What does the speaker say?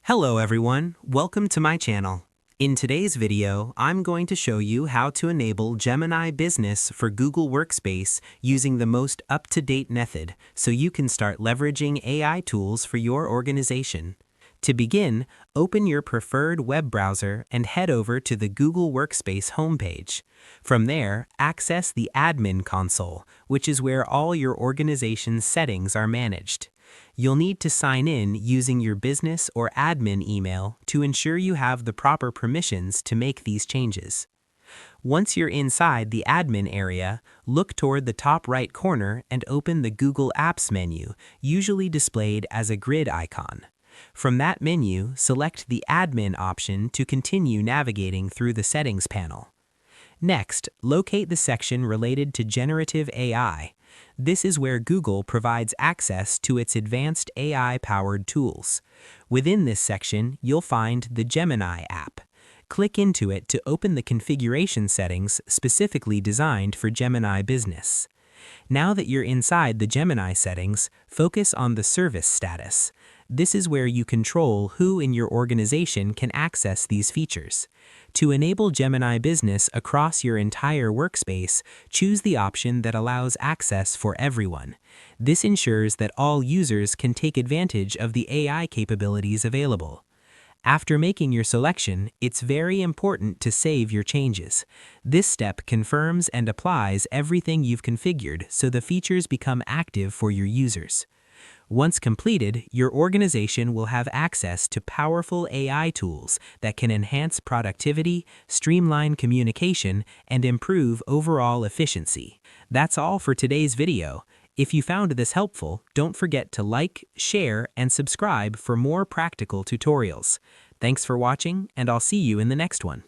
Hello everyone, welcome to my channel. In today's video, I'm going to show you how to enable Gemini Business for Google Workspace using the most up-to-date method so you can start leveraging AI tools for your organization. To begin, open your preferred web browser and head over to the Google Workspace homepage. From there, access the Admin console, which is where all your organization's settings are managed. You'll need to sign in using your business or admin email to ensure you have the proper permissions to make these changes. Once you're inside the admin area, look toward the top right corner and open the Google Apps menu, usually displayed as a grid icon. From that menu, select the Admin option to continue navigating through the Settings panel. Next, locate the section related to Generative AI. This is where Google provides access to its advanced AI-powered tools. Within this section, you'll find the Gemini app. Click into it to open the configuration settings specifically designed for Gemini Business. Now that you're inside the Gemini settings, focus on the service status. This is where you control who in your organization can access these features. To enable Gemini Business across your entire workspace, choose the option that allows access for everyone. This ensures that all users can take advantage of the AI capabilities available. After making your selection, it's very important to save your changes. This step confirms and applies everything you've configured so the features become active for your users. Once completed, your organization will have access to powerful AI tools that can enhance productivity, streamline communication, and improve overall efficiency. That's all for today's video. If you found this helpful, don't forget to like, share, and subscribe for more practical tutorials. Thanks for watching, and I'll see you in the next one.